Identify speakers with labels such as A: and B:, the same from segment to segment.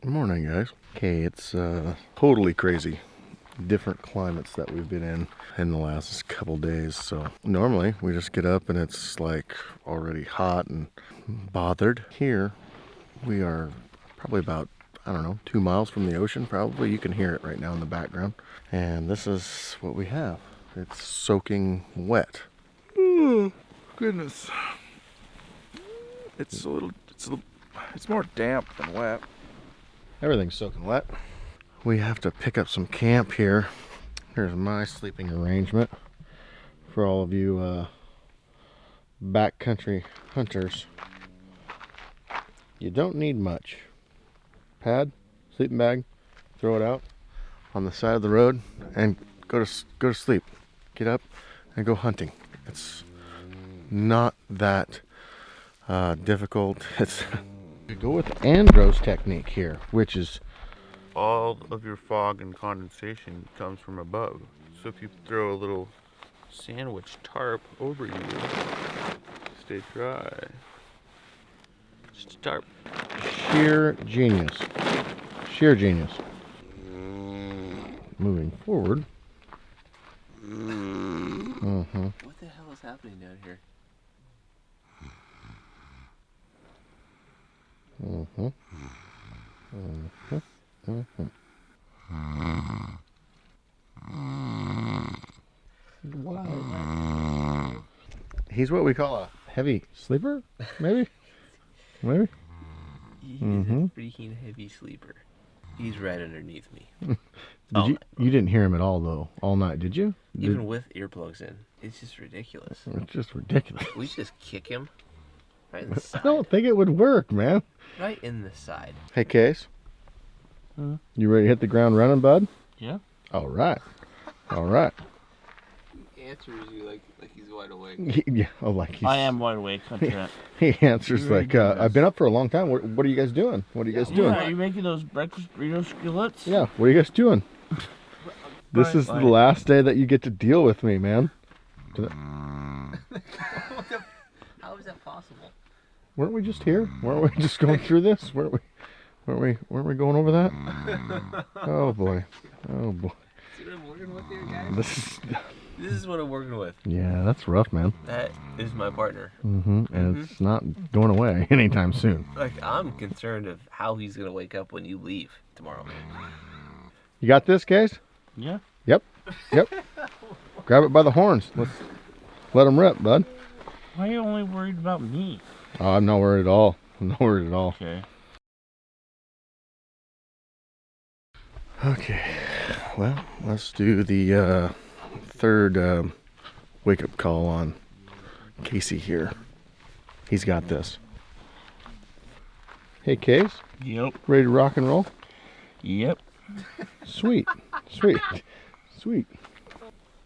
A: Good morning, guys. Okay, it's totally crazy. Different climates that we've been in the last couple days. So normally we just get up and it's like already hot and bothered. Here we are probably about, I don't know, 2 miles from the ocean. Probably you can hear it right now in the background. And this is what we have. It's soaking wet.
B: Oh, goodness. It's more damp than wet.
A: Everything's soaking wet. We have to pick up some camp here. Here's my sleeping arrangement for all of you backcountry hunters. You don't need much. Pad, sleeping bag, throw it out on the side of the road and go to sleep. Get up and go hunting. It's not that difficult. It's go with Andrew's technique here, which is
B: All of your fog and condensation comes from above. So if you throw a little sandwich tarp over you, stay dry. Just a tarp.
A: sheer genius. Sheer genius. Moving forward.
C: What the hell is happening down here?
A: He's what we call a heavy sleeper, maybe? Maybe?
C: He is a freaking heavy sleeper. He's right underneath me.
A: You didn't hear him at all, though, all night, did you?
C: Even with earplugs in. It's just ridiculous.
A: It's just ridiculous.
C: We just kick him right in the
A: I
C: side.
A: don't think it would work, man.
C: Right in the side.
A: Hey, Case. You ready to hit the ground running, bud?
C: Yeah.
A: All right. All right.
C: He answers you like he's wide awake.
A: Yeah. Oh, like he's...
D: I am wide awake.
A: He answers like, I've been up for a long time. What are you guys doing? What are you guys doing?
D: Are you making those breakfast burrito skillets?
A: Yeah. What are you guys doing? This is the last day that you get to deal with me, man.
C: How is that possible?
A: Weren't we just here? Weren't we just going through this? Weren't we going over that? Oh boy. Oh boy.
C: See what I'm working with here, guys? This is what I'm working with.
A: Yeah, that's rough, man.
C: That is my partner.
A: And it's not going away anytime soon.
C: Like, I'm concerned of how he's going to wake up when you leave tomorrow.
A: You got this, Case?
D: Yeah.
A: Yep. Grab it by the horns. Let's let him rip, bud.
D: Why are you only worried about me?
A: Oh, I'm not worried at all. I'm not worried at all.
D: Okay.
A: Okay. Well, let's do the third wake-up call on Casey here. He's got this. Hey, Case.
D: Yep.
A: Ready to rock and roll?
D: Yep.
A: Sweet. Sweet. Sweet.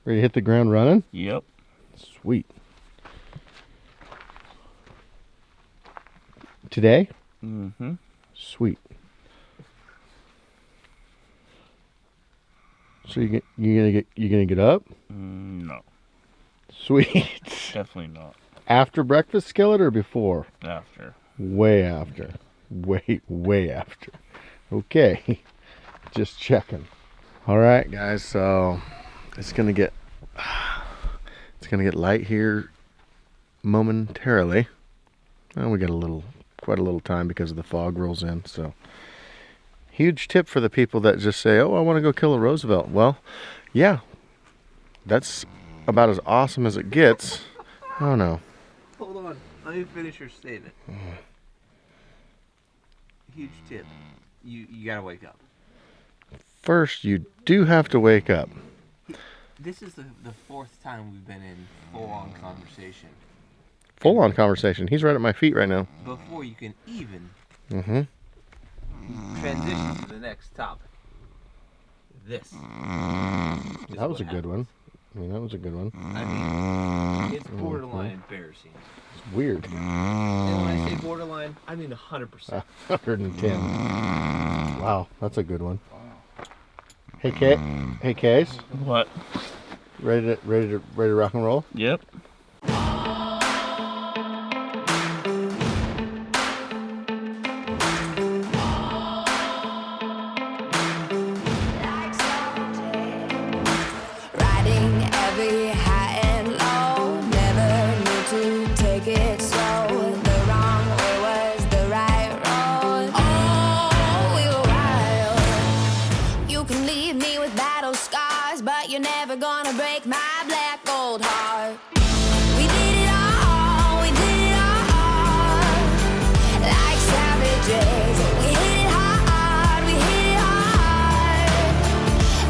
A: Ready to hit the ground running?
D: Yep.
A: Sweet. Today?
D: Mm-hmm.
A: Sweet. So you gonna get up?
D: No.
A: Sweet.
D: Definitely not.
A: After breakfast skillet or before?
D: After.
A: Way after. Way after. Okay. Just checking. All right, guys. So it's gonna get light here momentarily. Well, we got quite a little time because the fog rolls in. So huge tip for the people that just say, "Oh, I want to go kill a Roosevelt." Well, yeah, that's about as awesome as it gets. Oh no.
C: Hold on. Let me finish your statement. Huge tip. You gotta wake up.
A: First, you do have to wake up.
C: This is the fourth time we've been in full-on conversation.
A: Full-on conversation. He's right at my feet right now.
C: Before you can even
A: Mm-hmm.
C: transition to the next topic. This.
A: That was a good one. I mean, that was a good one.
C: I mean, it's borderline embarrassing.
A: It's weird.
C: And when I say borderline, I mean 100%.
A: 110. Wow, that's a good one. Hey, Case.
D: What?
A: Ready to rock and roll?
D: Yep.
E: break my black gold heart. We did it all, we did it all. Like savages, we hit it hard, we hit it hard.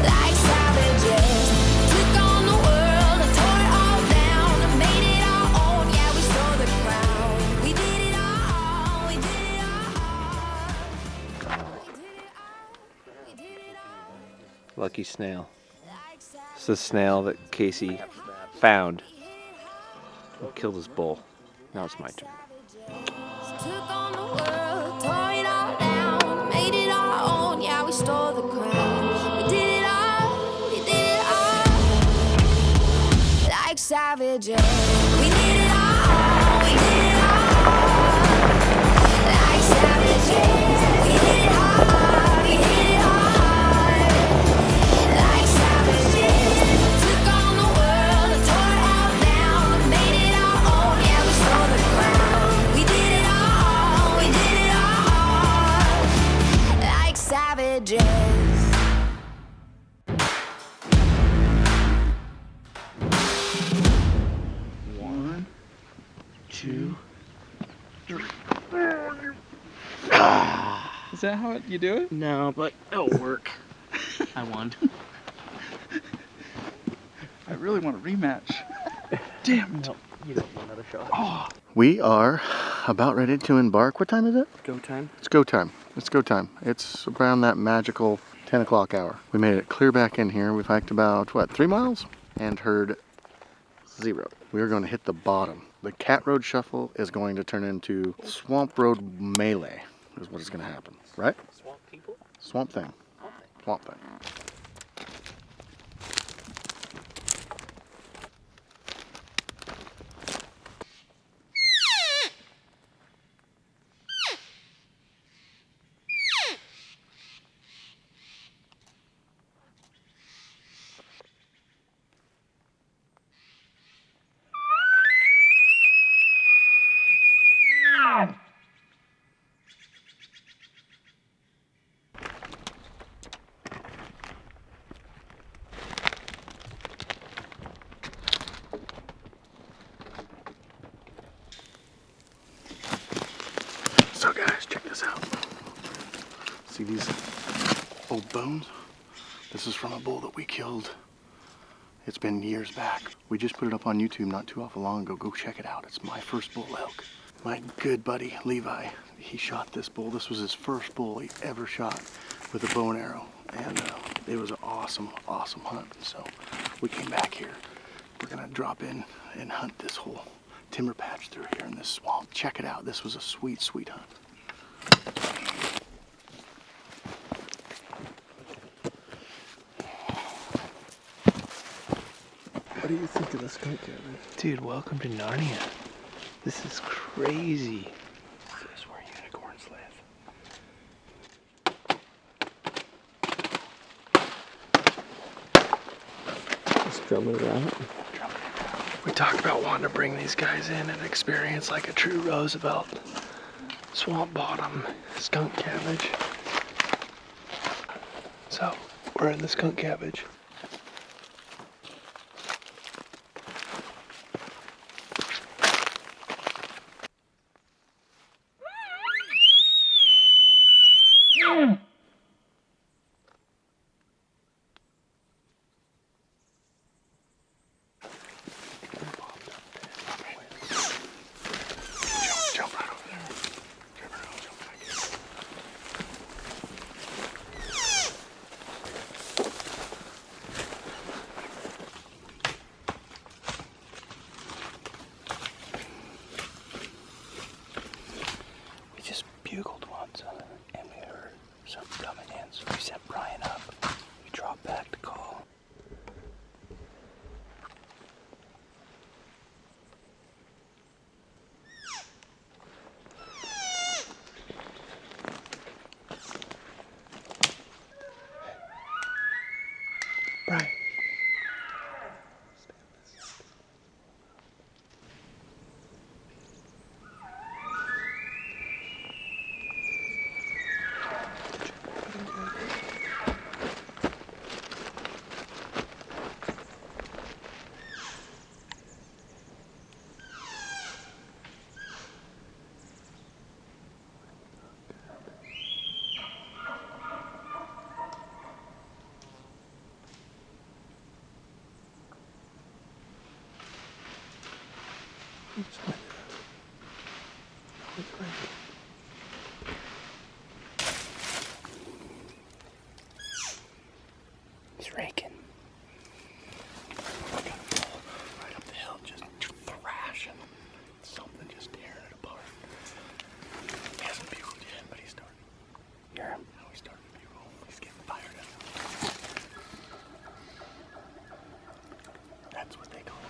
E: Like savages, took on the world and tore it all down and made it our own. Yeah, we stole the crown. We did it all, we did it all. We did it all, we did it all.
C: Lucky snail.
E: Like
C: It's the snail that Casey found and killed his bull. Now it's my turn.
E: took on the world, tore it all down, made it our own. Yeah, we stole the crown. We did it all, we did it all. Like savages, we did it all, we did it all. Like savages, we hit it hard, we hit it hard. Like savages, took on the world and tore it all down and made it our own. Yeah, we stole the crown. We did it all, we did it all. Like savages.
D: One, two.
F: Is that how you do it?
D: No, but it'll work. I won.
F: I really want a rematch. Damn it.
D: No, you don't want another shot.
A: We are about ready to embark. What time is it?
C: Go time.
A: It's go time. It's go time. It's around that magical 10 o'clock hour. We made it clear back in here. We've hiked about, what, 3 miles? And heard 0. We are going to hit the bottom. The Cat Road Shuffle is going to turn into Swamp Road Melee, is what is going to happen. Right?
C: Swamp people?
A: Swamp Thing. Swamp Thing. So guys, check this out. See these old bones? This is from a bull that we killed. It's been years back. We just put it up on YouTube not too awful long ago. Go check it out. It's my first bull elk. My good buddy, Levi, he shot this bull. This was his first bull he ever shot with a bow and arrow. And it was an awesome, awesome hunt. So we came back here. We're gonna drop in and hunt this whole timber patch through here in this swamp. Check it out. This was a sweet, sweet hunt.
C: What do you think of the skunk cabin? Dude, welcome to Narnia. This is crazy. This is where unicorns live. Just drumming it out. We talked about wanting to bring these guys in and experience like a true Roosevelt. Swamp bottom, skunk cabbage. So, we're in the skunk cabbage.
A: Jump right over there. Jump back in.
C: We just bugled once and we heard something coming in, so we set Brian up. We dropped back to call. Brian.
D: He's raking.
C: Right up the hill, just thrashing. Something just tearing it apart. He hasn't bugled yet, but he's starting.
D: Hear him?
C: Now he's starting to bugle. He's getting fired up. That's what they call it.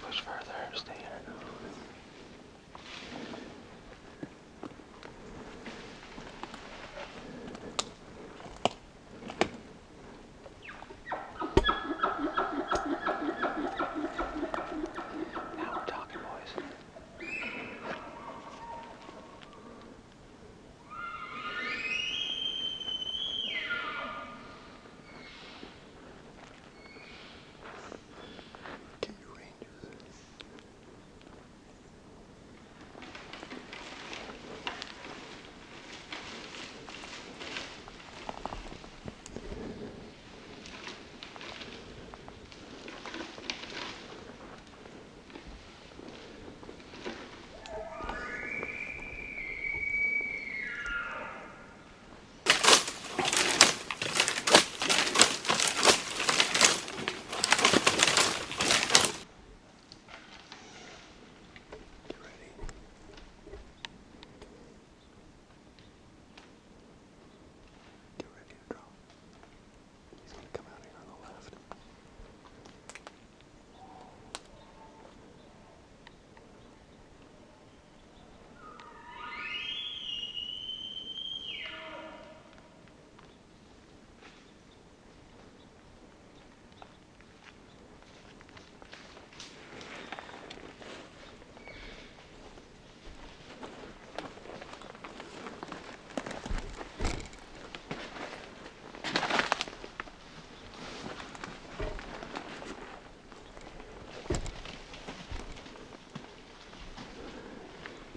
D: Push further. Stay here. Now we're talking, boys.
C: Get your ranges. Get ready to drop. He's gonna come out here on the left.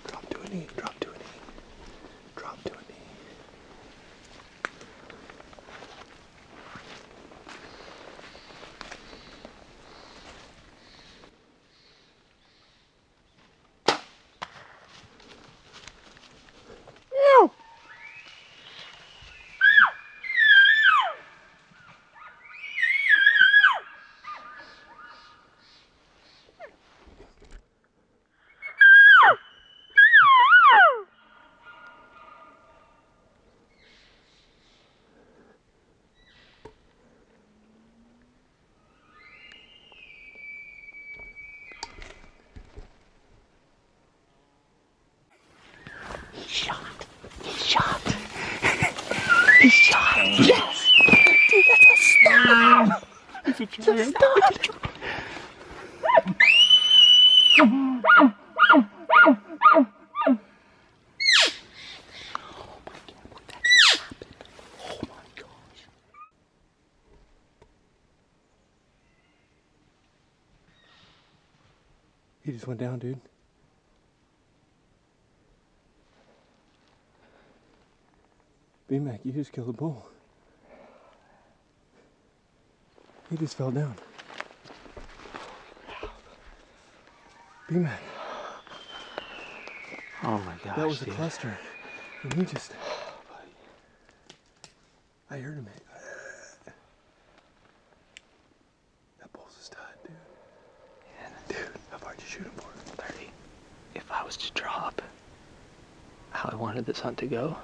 C: Drop to a knee, drop to a knee, drop to a knee. He just went down, dude. B-Mac, you just killed a bull. He just fell down. B-Mac,
D: Oh my gosh,
C: that was a
D: dude.
C: cluster. And he just... I heard him. That bull's just tied, dude. Dude, how far did you shoot him for?
D: 30. If I was to drop how I wanted this hunt to go,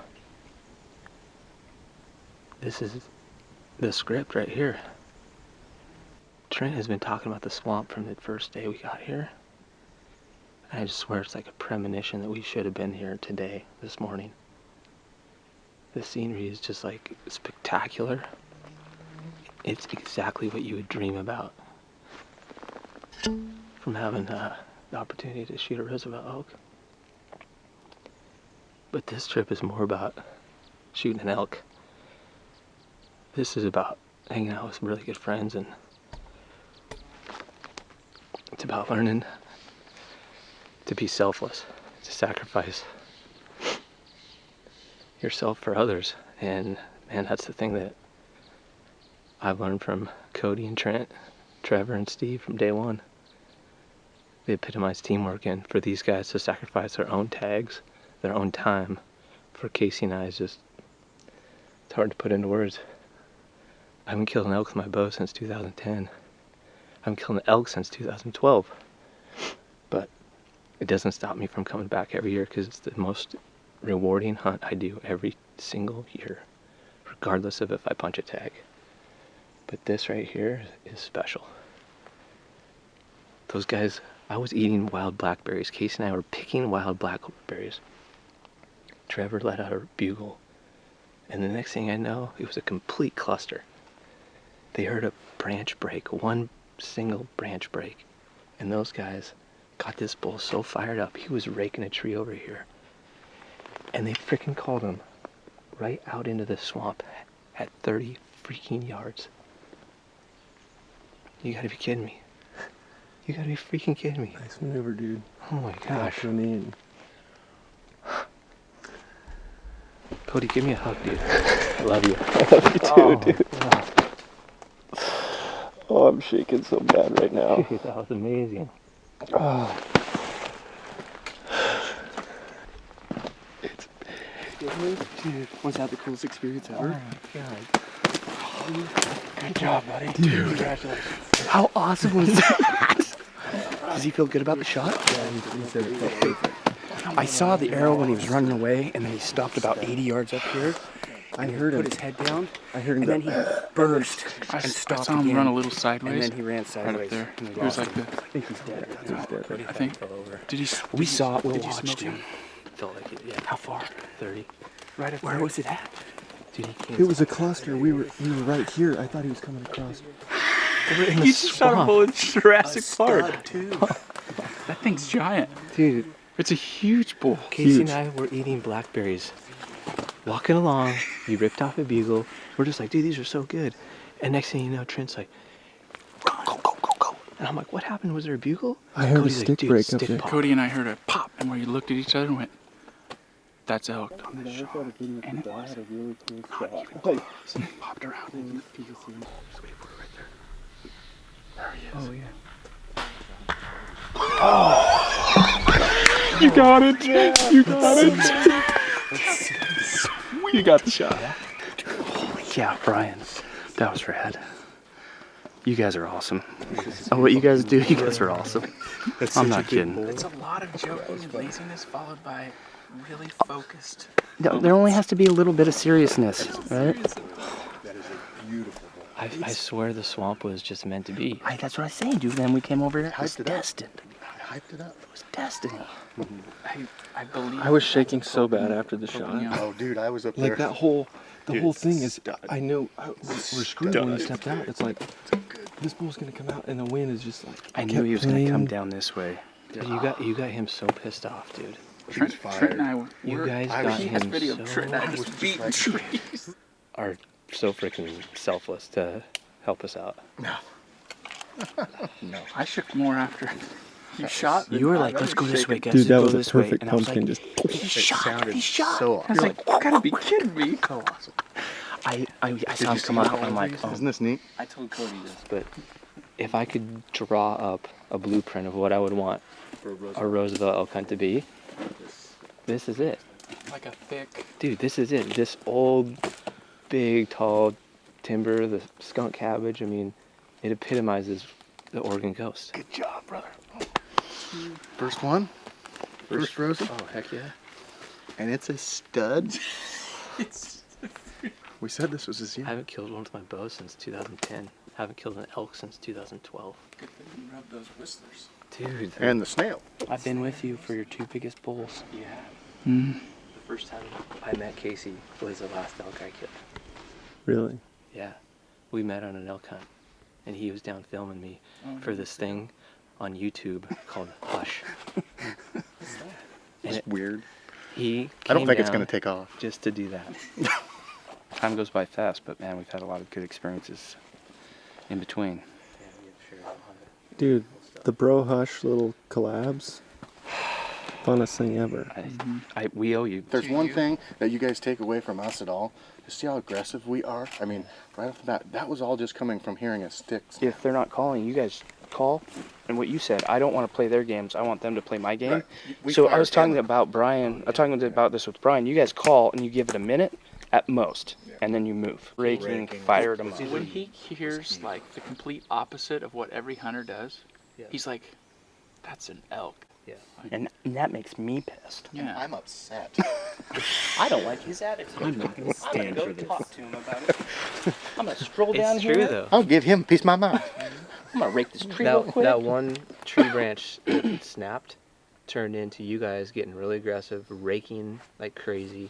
D: this is the script right here. Trent has been talking about the swamp from the first day we got here. And I just swear it's like a premonition that we should have been here today, this morning. The scenery is just like spectacular. It's exactly what you would dream about from having the opportunity to shoot a Roosevelt elk. But this trip is more about shooting an elk. This is about hanging out with some really good friends, and it's about learning to be selfless, to sacrifice yourself for others. And man, that's the thing that I've learned from Cody and Trent, Trevor and Steve from day one. They epitomize teamwork, and for these guys to sacrifice their own tags, their own time, for Casey and I is just, it's hard to put into words. I haven't killed an elk with my bow since 2010. I haven't killed an elk since 2012. But it doesn't stop me from coming back every year because it's the most rewarding hunt I do every single year, regardless of if I punch a tag. But this right here is special. Those guys, I was eating wild blackberries. Casey and I were picking wild blackberries. Trevor let out a bugle. And the next thing I know, it was a complete cluster. They heard a branch break, one single branch break. And those guys got this bull so fired up, he was raking a tree over here. And they freaking called him right out into the swamp at 30 freaking yards. You gotta be kidding me. You gotta be freaking kidding me.
C: Nice maneuver, dude.
D: Oh my gosh.
C: In.
D: Cody, give me a hug, dude. I love you. I love you too, dude.
C: Oh, I'm shaking so bad right now.
D: Dude, that was amazing.
C: Oh.
F: Dude, was that the coolest experience
D: Oh
F: ever?
D: my god.
F: Good job, buddy.
C: Dude.
F: Congratulations.
C: How awesome was that? Does he feel good about the shot? Yeah, he said it felt perfect. I saw the arrow when he was running away, and then he stopped about 80 yards up here. I heard him put his head down,
A: I heard him
C: and then he burst
F: I
C: and stopped
F: saw him
C: again.
F: run a little
C: And
F: sideways.
C: then he ran
F: Right
C: sideways.
F: up there.
C: and we
F: He was
C: lost
F: like
C: him.
F: this.
C: I think he's dead.
F: I think. Did he?
C: We saw it. We'll
F: Did you
C: watch
F: smoke
C: him.
F: him?
D: Felt like it, yeah.
C: How far?
D: 30.
F: Right up
C: Where
F: there.
C: was it at?
D: Dude, he came.
A: It was a cluster. We were right here. I thought he was coming across.
D: They were in the
F: You just shot a
D: swamp.
F: bull in Jurassic Park.
C: Stud, too.
F: That thing's giant.
D: Dude,
F: It's a huge bull.
D: Casey and I were eating blackberries. Walking along, he ripped off a bugle. We're just like, dude, these are so good. And next thing you know, Trent's like, go, go, go, go. And I'm like, what happened? Was there a bugle?
A: I heard
D: Cody's
A: a
D: like,
A: stick
D: dude,
A: break up
D: stick
A: there.
D: pop.
F: Cody and I heard a pop, and we looked at each other and went, "That's elk on this shot." And it was. Not even close. It popped around. There he is. Oh yeah. You got it. You got it. You got the shot.
C: Yeah, Brian. That was rad. You guys are awesome. Oh, what you guys do, you guys are awesome. I'm not kidding.
F: It's a lot of joking and laziness followed by really focused.
C: There only has to be a little bit of seriousness, right?
D: I swear the swamp was just meant to be.
C: That's what I was saying, dude. Then we came over there. It was
A: Hyped it up.
C: destined.
A: I hyped it up.
C: It was destiny.
F: I believe.
C: I was shaking so bad after the shot.
A: Oh, dude, I was up there.
G: Like that whole, the
A: Dude,
G: whole thing is,
A: stud.
G: I knew we're screwed when we stepped out. It's like, this bull's gonna come out and the wind is just like.
C: I knew he was gonna come down this way.
D: Dude, you got him so pissed off, dude.
F: Trent and I were.
D: You guys
A: I
D: got
A: was-
F: He has
D: him
F: video of Trent and I
D: so
F: just beating trees.
D: are so freaking selfless to help us out.
F: I shook more after you shot.
C: You were like, let's go this way, guys.
G: Dude, that
C: Go
G: was a
C: this way.
G: perfect
C: And I was
G: pumpkin.
C: like,
G: Just
C: he shot. He shot.
A: So
F: I
A: awesome.
F: was like, you gotta be kidding me.
A: So awesome.
C: I saw him come out. I'm like, oh.
A: Isn't this neat?
D: I told Cody this, but if I could draw up a blueprint of what I would want a Roosevelt elk hunt to be, this is it.
F: Like a thick.
D: Dude, this is it. This old, big, tall timber, the skunk cabbage, I mean, it epitomizes the Oregon coast.
C: Good job, brother.
A: First one. First Rosie.
D: Oh, heck yeah.
A: And it's a stud. We said this was his
D: I
A: year.
D: haven't killed one with my bow since 2010. Haven't killed an elk since 2012.
F: Good thing you rubbed those whistlers.
D: Dude,
A: And the snail.
D: I've been with you for your 2 biggest bulls.
F: Yeah.
D: The first time I met Casey was the last elk I killed.
G: really.
D: Yeah. We met on an elk hunt, and he was down filming me for this thing on YouTube called Hush.
A: It's weird.
D: He
A: I don't
D: came
A: think it's
D: down
A: going to take off.
D: just to do that.
H: Time goes by fast, but man, we've had a lot of good experiences in between.
G: Dude, the Bro Hush little collabs. funnest thing ever.
H: We owe you.
A: If there's one thing that you guys take away from us at all, to see how aggressive we are. I mean, right off the bat, that was all just coming from hearing a stick.
C: If they're not calling, you guys call. And what you said, I don't want to play their games. I want them to play my game.
A: Right. We
C: So I
A: fired
C: was talking
A: him.
C: about Brian. I'm talking about this with Brian. You guys call and you give it a minute at most, and then you move. Raking, fired them up.
F: When he hears like the complete opposite of what every hunter does, he's like, "That's an elk."
C: And that makes me pissed.
F: Yeah.
A: I'm upset.
C: I don't like his attitude.
I: I'm not going to stand for this.
C: Talk to him about it. I'm gonna stroll down
D: It's
C: here.
D: true though.
A: I'll give him a piece of my mind.
C: I'm gonna rake this tree real
D: That,
C: quick.
D: that one tree branch that snapped turned into you guys getting really aggressive, raking like crazy.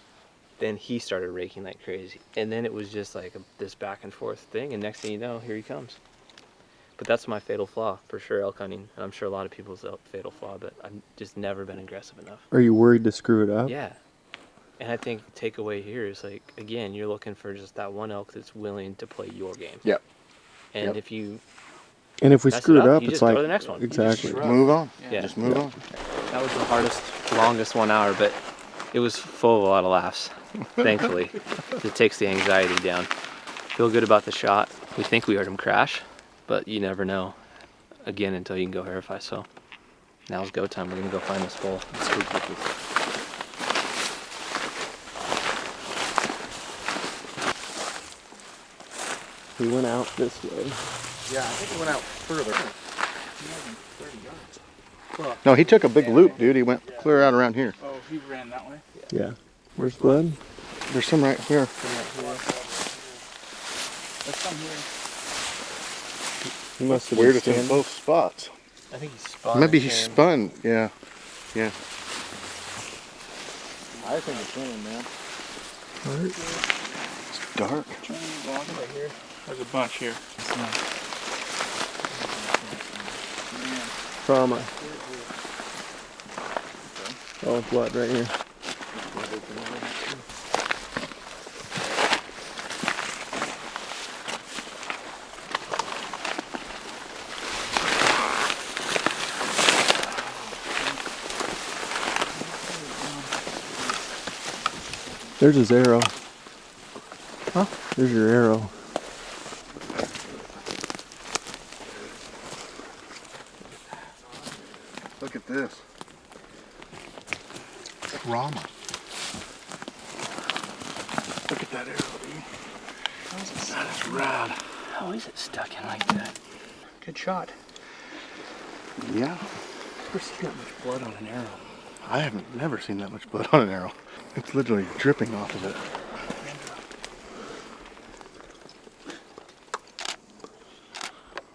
D: Then he started raking like crazy. And then it was just like this back and forth thing. And next thing you know, here he comes. But that's my fatal flaw for sure, elk hunting. And I'm sure a lot of people's fatal flaw, but I've just never been aggressive enough.
G: Are you worried to screw it up?
D: Yeah. And I think takeaway here is like, again, you're looking for just that one elk that's willing to play your game.
A: Yep.
D: And
A: Yep.
D: if you
G: And if we
D: mess
G: screw
D: it
G: it up,
D: you
G: it's
D: just throw
G: like
D: the next one. You just
G: exactly.
D: shrug.
A: Move on.
D: Yeah.
A: Just move on.
D: That was the hardest, longest 1 hour, but it was full of a lot of laughs, thankfully. It takes the anxiety down. Feel good about the shot. We think we heard him crash, but you never know, again, until you can go verify. So now's go time. We're going to go find this bull. Let's go get this.
G: We went out this way.
A: Yeah, I think he went out further. No, he took a big loop, dude. He went clear out around here.
F: Oh, he ran that way.
G: Yeah. Where's Blood?
A: There's some right here.
F: Let's come here.
G: He must have
A: Weird,
G: been
A: it's in
G: standing.
A: both spots.
D: I think he spun.
A: Maybe
D: and
A: he
D: came.
A: spun. Yeah. Yeah.
I: I think it's him, man.
A: It's dark.
F: Right here. There's a bunch here.
G: Trauma. Oh, Blood right here. There's his arrow. Huh? There's your arrow.
A: Look at this. Trauma. Look at that arrow, dude. That is rad.
C: How is it stuck in like that?
F: Good shot.
A: Yeah.
C: Never seen that much blood on an arrow.
A: I haven't never seen that much blood on an arrow. It's literally dripping off of it.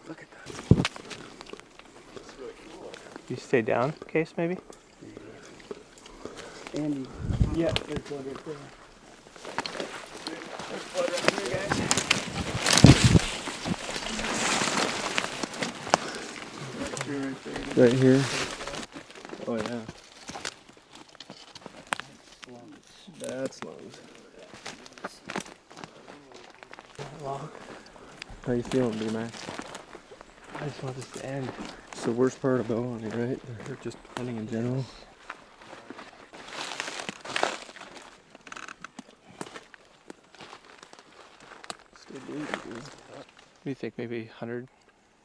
A: Look at that.
D: You stay down, Case, maybe?
C: Andy, yeah, there's blood right there.
G: Right here. Oh yeah. That's lungs. How you feeling, B-Max?
D: I just want this to end.
G: It's the worst part of bow hunting, right? Or just hunting in general. Still bleeding, dude.
D: What do you think? Maybe 100,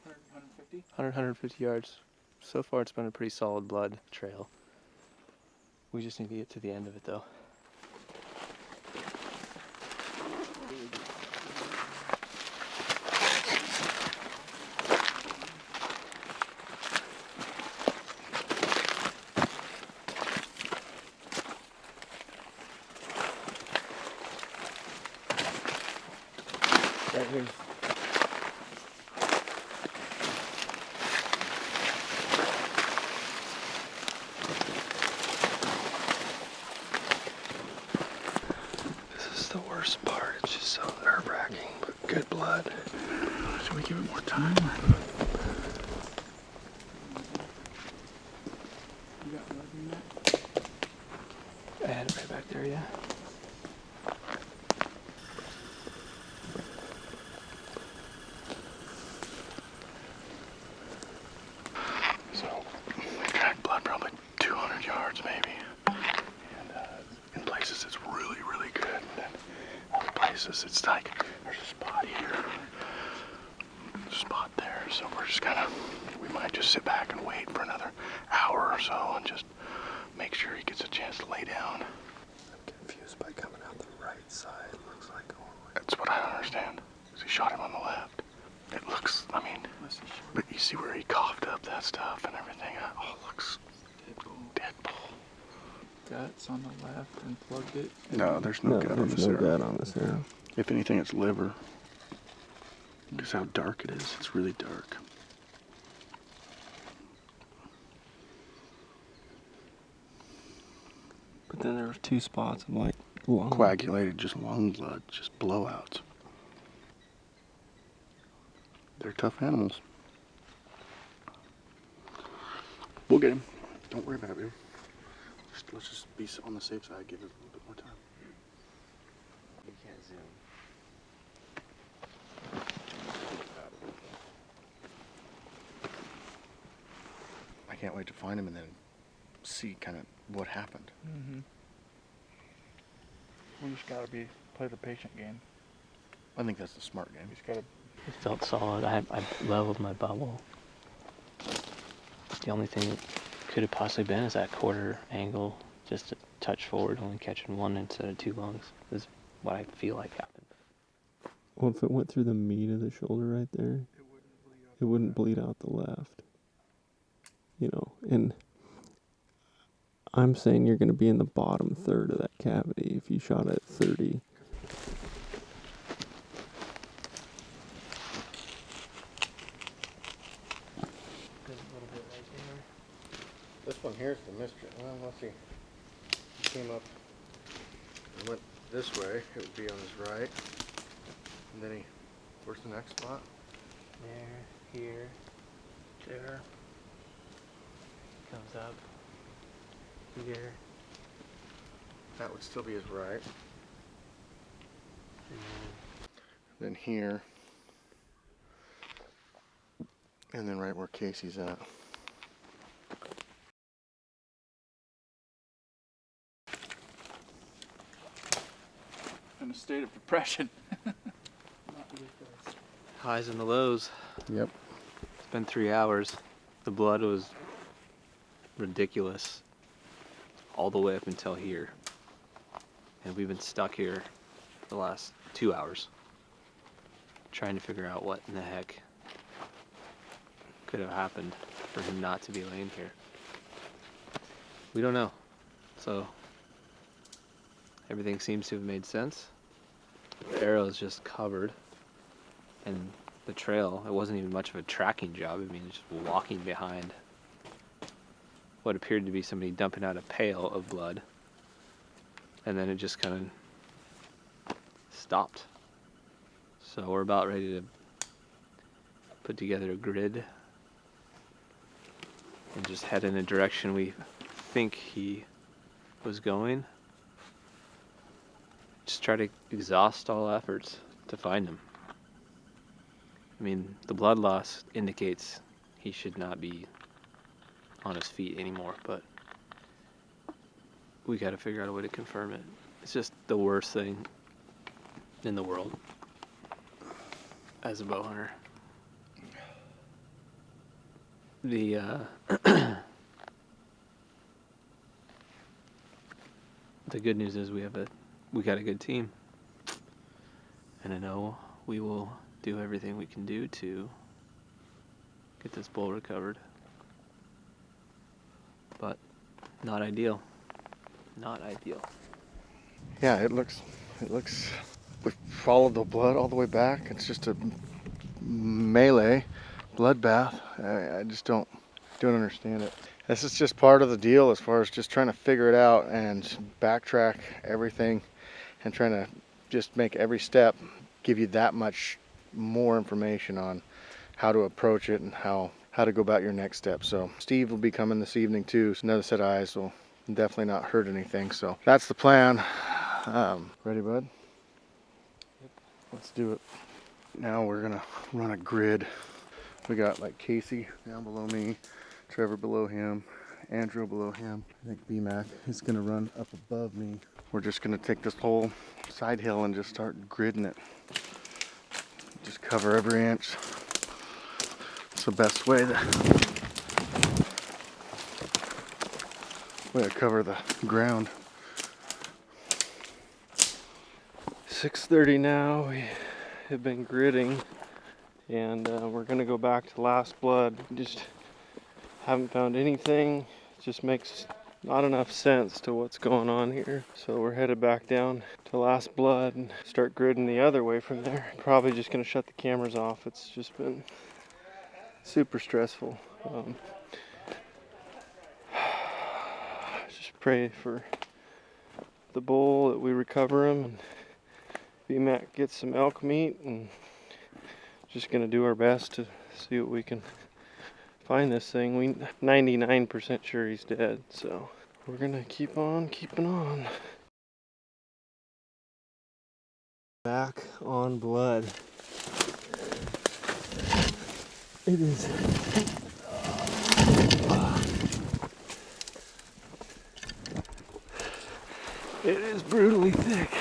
F: 150?
D: 150 yards. So far, it's been a pretty solid blood trail. We just need to get to the end of it, though.
G: Right here. This is the worst part. It's just so nerve-wracking. But good blood.
F: Should we give it more time? You got blood in that?
D: I had it right back there, yeah.
A: So, we dragged blood probably 200 yards, maybe.
C: make sure he gets a chance to lay down. I'm confused by coming out the right side. Looks like that's what I don't understand. He shot him on the left. It looks, I mean, but you see where he coughed up that stuff and everything. Oh, it looks dead bull.
F: Guts on the left and plugged it.
C: No, there's no gut on this
G: no
C: arrow.
G: gut on this arrow.
C: If anything, it's liver. Because how dark it is. It's really dark.
G: But then there were 2 spots of like lung.
C: Coagulated, just lung blood, just blowouts. They're tough animals. We'll get him. Don't worry about him. Let's just be on the safe side. Give it a little bit more time.
D: You can't zoom.
A: I can't wait to find him and then see kind of what happened.
B: Mm-hmm. We just gotta play the patient game.
A: I think that's the smart game.
B: He's gotta.
D: It felt solid. I leveled my bubble. The only thing that could have possibly been is that quarter angle, just a touch forward, only catching 1 instead of 2 lungs, is what I feel like happened.
G: Well, if it went through the meat of the shoulder right there, it wouldn't bleed out the left. You know, and I'm saying you're going to be in the bottom third of that cavity if you shot at 30.
A: This one here's the mystery. Well, let's see. He came up and went this way. It would be on his right. And then where's the next spot?
D: There, here, there. Comes up here.
A: That would still be his right.
D: And
A: Then here. And then right where Casey's at.
F: In a state of depression.
D: highs and the lows.
A: Yep.
D: It's been 3 hours. The blood was ridiculous all the way up until here. And we've been stuck here for the last 2 hours trying to figure out what in the heck could have happened for him not to be laying here. We don't know. So everything seems to have made sense. The arrow is just covered, and the trail, it wasn't even much of a tracking job. I mean, it's just walking behind what appeared to be somebody dumping out a pail of blood, and then it just kind of stopped. So we're about ready to put together a grid and just head in a direction we think he was going. Just try to exhaust all efforts to find him. I mean, the blood loss indicates he should not be on his feet anymore, but we got to figure out a way to confirm it. It's just the worst thing in the world as a bow hunter. The the good news is we got a good team, and I know we will do everything we can do to get this bull recovered, but not ideal. Not ideal.
A: Yeah, it looks, we followed the blood all the way back. It's just a melee bloodbath. I just don't understand it. This is just part of the deal as far as just trying to figure it out and backtrack everything and trying to just make every step give you that much more information on how to approach it and how to go about your next step. So Steve will be coming this evening too. So another set of eyes will definitely not hurt anything. So that's the plan. Ready, bud? Yep. Let's do it. Now we're gonna run a grid. We got like Casey down below me, Trevor below him, Andrew below him. I think BMAC is gonna run up above me. We're just gonna take this whole side hill and just start gridding it. Just cover every inch. It's the best way way I cover the ground.
G: 6:30 now. We have been gridding, and we're gonna go back to Last Blood. Just haven't found anything. It just makes not enough sense to what's going on here. So we're headed back down to Last Blood and start gridding the other way from there. Probably just gonna shut the cameras off. It's just been super stressful. Just pray for the bull that we recover him, and BMAC gets some elk meat, and just gonna do our best to see what we can find this thing. We 99% sure he's dead, so we're gonna keep on keeping on. Back on Blood. It is. It is brutally thick.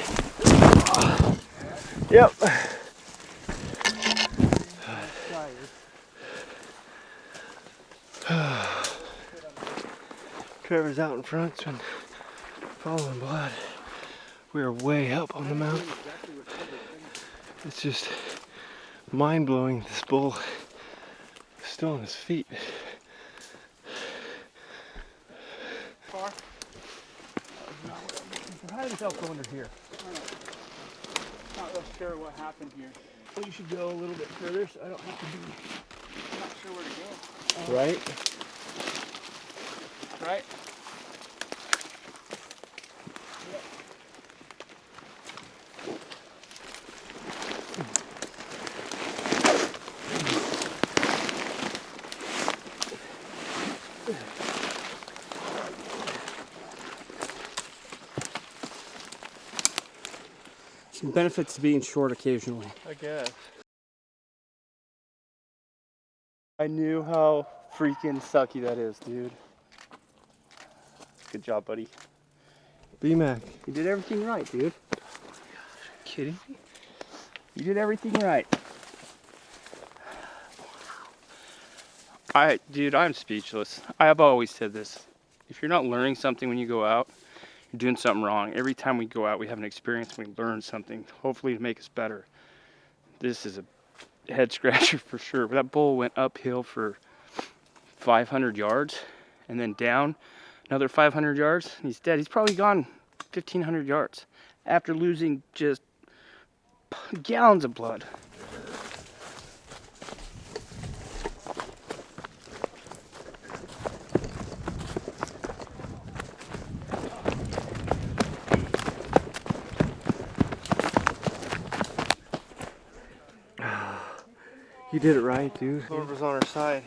G: Yep. Trevor's out in front's been following Blood. We are way up on the mountain. It's just mind-blowing. This bull is still on his feet.
C: How did this elk go under here?
F: Not real sure what happened here.
C: We should go a little bit further so I don't have to be.
F: I'm not sure where to go.
G: Right?
F: Right?
C: Some benefits to being short occasionally.
G: I guess.
C: I knew how freaking sucky that is, dude. Good job, buddy.
G: BMAC.
C: You did everything right, dude. Kidding me? You did everything right.
H: Dude, I'm speechless. I have always said this. If you're not learning something when you go out, you're doing something wrong. Every time we go out, we have an experience, we learn something, hopefully to make us better. This is a head scratcher for sure. That bull went uphill for 500 yards and then down another 500 yards. And he's dead. He's probably gone 1,500 yards after losing just gallons of blood.
G: You did it right, dude. Lord was on our side.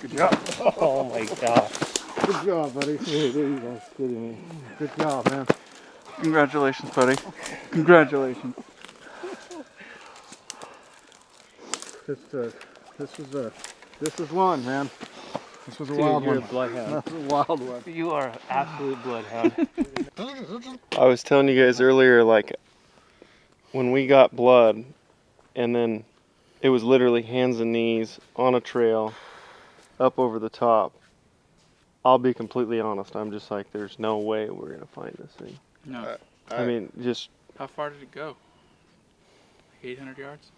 C: Good job.
H: Oh my God.
A: Good job, buddy. There you go. Kidding me. Good job, man.
F: Congratulations, buddy. Congratulations.
A: This was one, man. This was a wild one. That was a wild one.
H: You are an absolute bloodhound.
G: I was telling you guys earlier, like, when we got Blood, and then it was literally hands and knees on a trail, up over the top. I'll be completely honest, I'm just like, there's no way we're going to find this thing.
F: No.
G: I mean, just
F: How far did it go? Like 800 yards?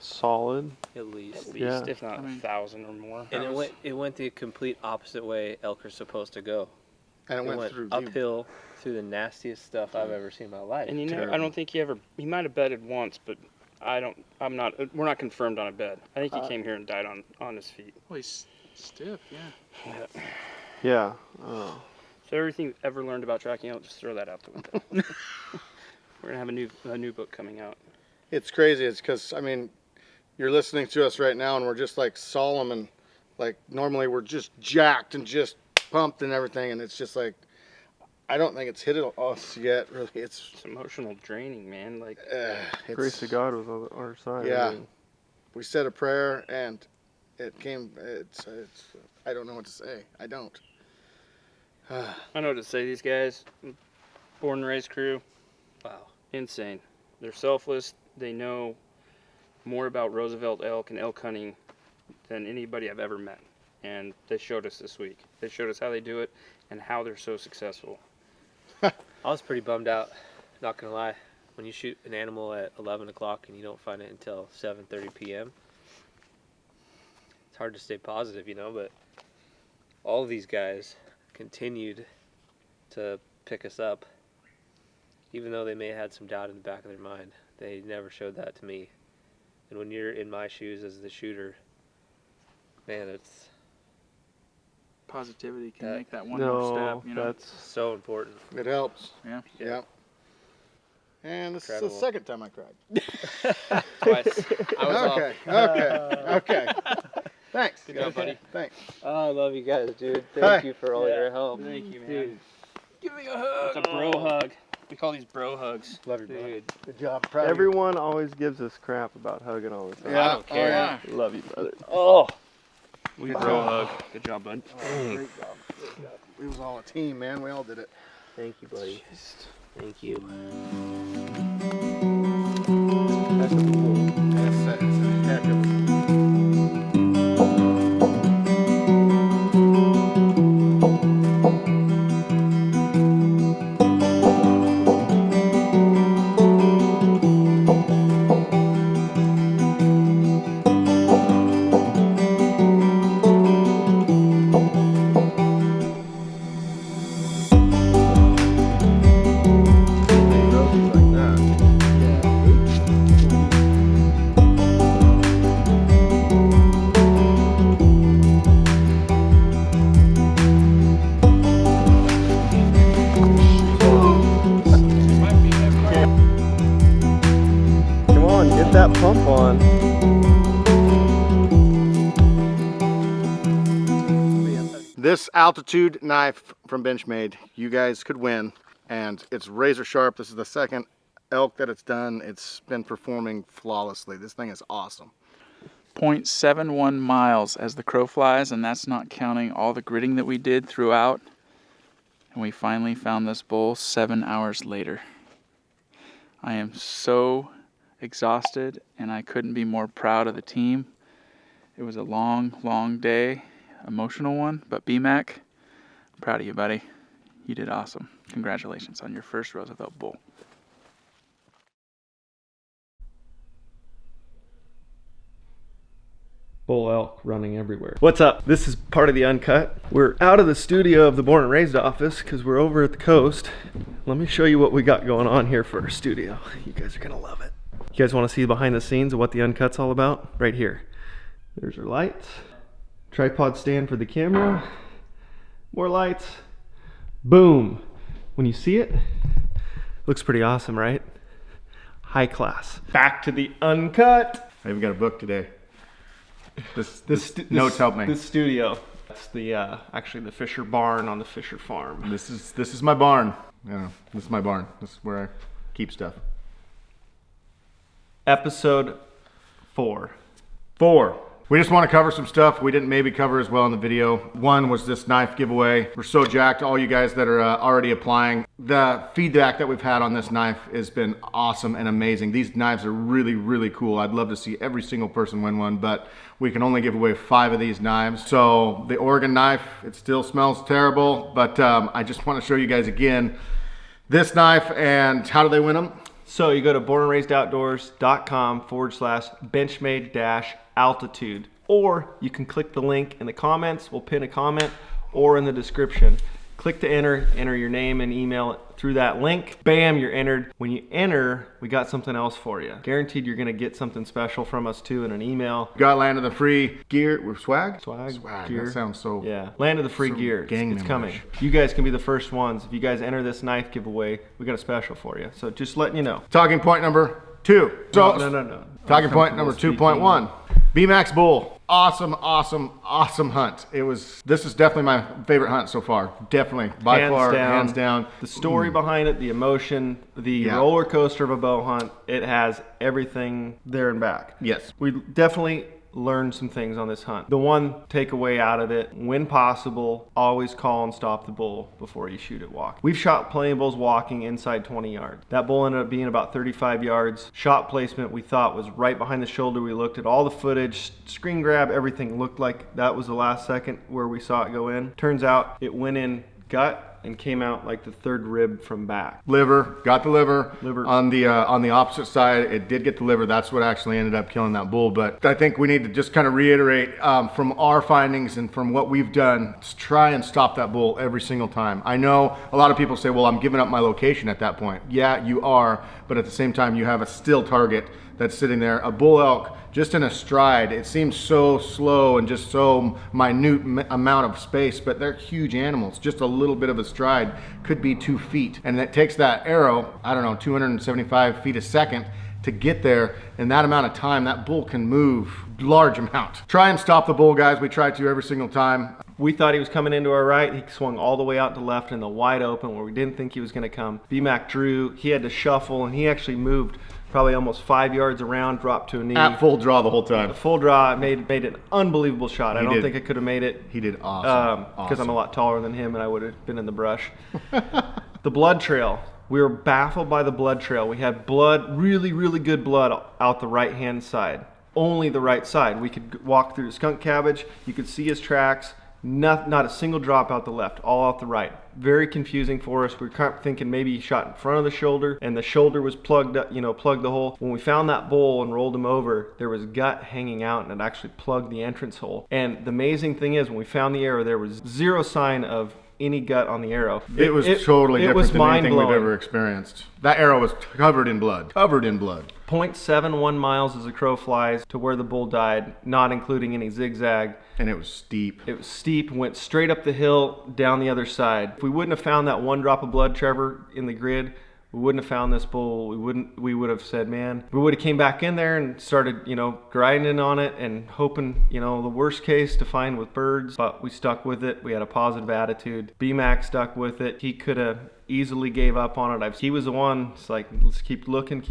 G: solid.
D: At least.
G: Yeah.
H: If not
F: I mean,
H: 1,000 or more.
D: And it went the complete opposite way elk are supposed to go.
A: And
D: It went uphill through the nastiest stuff I've ever seen in my life.
H: And you know, I don't think he might have bedded once, but we're not confirmed on a bed. I think he came here and died on his feet.
F: Well, he's stiff, yeah.
G: Yeah.
H: So everything you've ever learned about tracking elk, just throw that out the window. We're gonna have a new book coming out.
A: It's crazy. It's because, I mean, you're listening to us right now and we're just like solemn and like normally we're just jacked and just pumped and everything. And it's just like, I don't think it's hit us yet, really. It's
H: emotional draining, man. Like,
G: Grace of God was on our side.
A: Yeah.
G: I mean,
A: we said a prayer and it came, I don't know what to say. I don't.
H: I know what to say. These guys, born and raised crew,
D: Wow.
H: insane. They're selfless. They know more about Roosevelt elk and elk hunting than anybody I've ever met. And they showed us this week. They showed us how they do it and how they're so successful.
J: I was pretty bummed out, not gonna lie. When you shoot an animal at 11 o'clock and you don't find it until 7:30 p.m., it's hard to stay positive, you know, but all of these guys continued to pick us up, even though they may have had some doubt in the back of their mind. They never showed that to me. And when you're in my shoes as the shooter, man, it's
F: Positivity can
J: That-
F: make that one more step, you know.
G: that's
J: so important.
A: It helps.
F: Yeah.
A: Yep. And this
J: Incredible.
A: is the second time I cried.
J: Twice. I was off.
A: Okay. Thanks.
J: Good job, buddy.
A: Thanks.
J: Oh, I love you guys, dude.
A: Hi.
J: Thank you for all your help.
H: Thank you, man.
J: Dude,
H: Give me a hug. It's a bro hug. We call these bro hugs.
A: Love you, brother.
J: dude.
A: Good job. Proud of you.
G: everyone always gives us crap about hugging all the time.
A: Yeah.
J: I don't care.
A: Oh, yeah.
G: Love you, brother.
J: Oh,
H: We bro hug. Good job, bud.
A: Great job. We was all a team, man. We all did it.
J: thank you, buddy. Thank you.
A: It's a heck of a like that.
G: Come on, get that pump on.
A: This altitude knife from Benchmade, you guys could win, and it's razor sharp. This is the second elk that it's done. It's been performing flawlessly. This thing is awesome.
F: 0.71 miles as the crow flies, and that's not counting all the gridding that we did throughout. And we finally found this bull 7 hours later. I am so exhausted, and I couldn't be more proud of the team. It was a long, long day, emotional one, but BMAC, I'm proud of you, buddy. You did awesome. Congratulations on your first Roosevelt bull.
G: Bull elk running everywhere. What's up? This is part of the uncut. We're out of the studio of the Born and Raised office because we're over at the coast. Let me show you what we got going on here for our studio. You guys are gonna love it. You guys want to see behind the scenes of what the uncut's all about? Right here. There's our lights. Tripod stand for the camera. More lights. Boom. When you see it, looks pretty awesome, right? High class. Back to the uncut.
A: I even got a book today. This notes help me.
G: This studio. That's the actually the Fisher barn on the Fisher farm.
A: This is my barn. Yeah, this is my barn. This is where I keep stuff.
G: Episode 4.
A: 4. We just want to cover some stuff we didn't maybe cover as well in the video. One was this knife giveaway. We're so jacked, all you guys that are already applying. The feedback that we've had on this knife has been awesome and amazing. These knives are really, really cool. I'd love to see every single person win one, but we can only give away 5 of these knives. So the Oregon knife, it still smells terrible, but I just want to show you guys again this knife and how do they win them?
G: So you go to bornandraisedoutdoors.com/benchmade-altitude, or you can click the link in the comments. We'll pin a comment, or in the description. Click to enter your name and email through that link. Bam, you're entered. When you enter, we got something else for you. Guaranteed you're gonna get something special from us too in an email.
A: Got Land of the Free gear, swag?
G: Swag,
A: gear. That sounds so...
G: Yeah, Land of the Free
A: So
G: gear.
A: gang
G: It's
A: members.
G: coming. You guys can be the first ones. If you guys enter this knife giveaway, we got a special for you. So just letting you know.
A: Talking point number 2. So,
G: No.
A: talking point number 2.1. B-Max Bull. Awesome hunt. This is definitely my favorite hunt so far. Definitely, by far, hands down.
G: The story behind it, the emotion, the roller coaster of a bow hunt, it has everything there and back.
A: Yes.
G: We definitely learned some things on this hunt. The one takeaway out of it, when possible, always call and stop the bull before you shoot it walking. We've shot plenty of bulls walking inside 20 yards. That bull ended up being about 35 yards. Shot placement we thought was right behind the shoulder. We looked at all the footage, screen grab, everything looked like that was the last second where we saw it go in. Turns out it went in gut and came out like the third rib from back.
A: Liver, got the liver.
G: Liver.
A: On the opposite side, it did get the liver. That's what actually ended up killing that bull. But I think we need to just kind of reiterate from our findings and from what we've done, to try and stop that bull every single time. I know a lot of people say, well, I'm giving up my location at that point. Yeah, you are, but at the same time, you have a still target that's sitting there. A bull elk, just in a stride, it seems so slow and just so minute amount of space, but they're huge animals. Just a little bit of a stride could be 2 feet. And it takes that arrow, I don't know, 275 feet a second to get there. In that amount of time, that bull can move large amount. Try and stop the bull, guys. We try to every single time.
G: We thought he was coming into our right. He swung all the way out to left in the wide open where we didn't think he was gonna come. BMAC drew, he had to shuffle, and he actually moved probably almost 5 yards around, dropped to a knee.
A: At full draw the whole time.
G: Full draw, made an unbelievable shot. I don't think I could have made it.
A: He did awesome.
G: Because I'm a lot taller than him and I would have been in the brush. The blood trail. We were baffled by the blood trail. We had blood, really, really good blood out the right-hand side. Only the right side. We could walk through the skunk cabbage. You could see his tracks. Not a single drop out the left, all out the right. Very confusing for us. We were kind of thinking maybe he shot in front of the shoulder and the shoulder was plugged up, plugged the hole. When we found that bull and rolled him over, there was gut hanging out and it actually plugged the entrance hole. And the amazing thing is when we found the arrow, there was zero sign of any gut on the arrow.
A: It was totally different than anything we've
G: mind-blowing.
A: ever experienced. That arrow was covered in blood. Covered in blood.
G: 0.71 miles as the crow flies to where the bull died, not including any zigzag.
A: And it was steep.
G: It was steep, went straight up the hill, down the other side. If we wouldn't have found that one drop of blood, Trevor, in the grid, we wouldn't have found this bull. We would have said, man, we would have came back in there and started, grinding on it and hoping, the worst case to find with birds, but we stuck with it. We had a positive attitude. BMAC stuck with it. He could have easily gave up on it. He was the one, it's like, let's keep looking.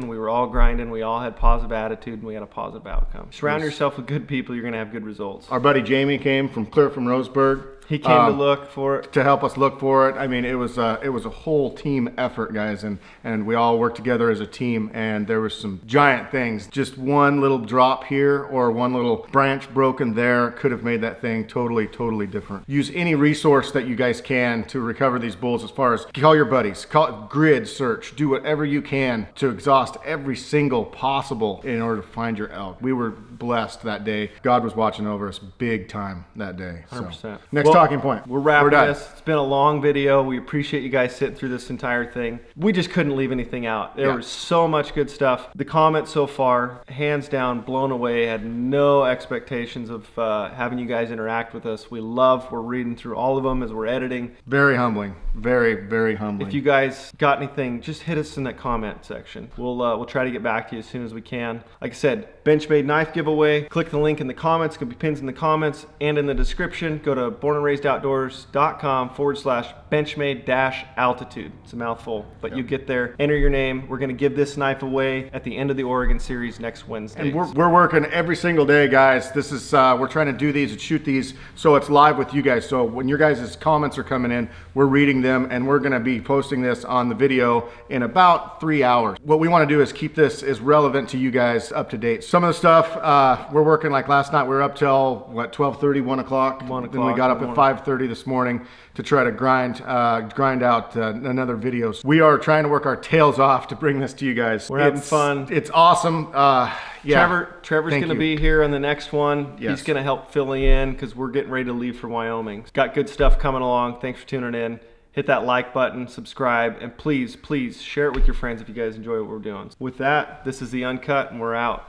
G: We were all grinding. We all had positive attitude and we had a positive outcome. Surround yourself with good people. You're going to have good results.
A: Our buddy Jamie came from Roseburg.
G: He came to look for it.
A: To help us look for it. I mean, it was a whole team effort, guys, and we all worked together as a team, and there was some giant things. Just one little drop here or one little branch broken there could have made that thing totally, totally different. Use any resource that you guys can to recover these bulls, as far as call your buddies, grid search, do whatever you can to exhaust every single possible in order to find your elk. We were blessed that day. God was watching over us big time that day.
G: 100%.
A: So, next talking point.
G: We're wrapping
A: done.
G: this. It's been a long video. We appreciate you guys sitting through this entire thing. We just couldn't leave anything out. There was so much good stuff. The comments so far, hands down, blown away. Had no expectations of having you guys interact with us. We're reading through all of them as we're editing.
A: Very humbling. Very, very humbling.
G: If you guys got anything, just hit us in that comment section. We'll try to get back to you as soon as we can. Like I said, Benchmade knife giveaway. Click the link in the comments. It could be pins in the comments and in the description. Go to bornandraisedoutdoors.com/Benchmade-altitude. It's a mouthful, but you get there. Enter your name. We're going to give this knife away at the end of the Oregon series next Wednesday.
A: And we're working every single day, guys. This is we're trying to do these and shoot these so it's live with you guys. So when your guys' comments are coming in, we're reading them, and we're going to be posting this on the video in about 3 hours. What we want to do is keep this as relevant to you guys, up to date. Some of the stuff we're working, like last night, we were up till 12:30, 1 o'clock. Then we got up at 5:30 this morning to try to grind out another video. So we are trying to work our tails off to bring this to you guys.
G: We're having fun.
A: It's awesome.
G: Trevor's going to be here on the next one.
A: Yes.
G: He's going to help fill you in because we're getting ready to leave for Wyoming. Got good stuff coming along. Thanks for tuning in. Hit that like button, subscribe, and please, please share it with your friends if you guys enjoy what we're doing. With that, this is The Uncut, and we're out.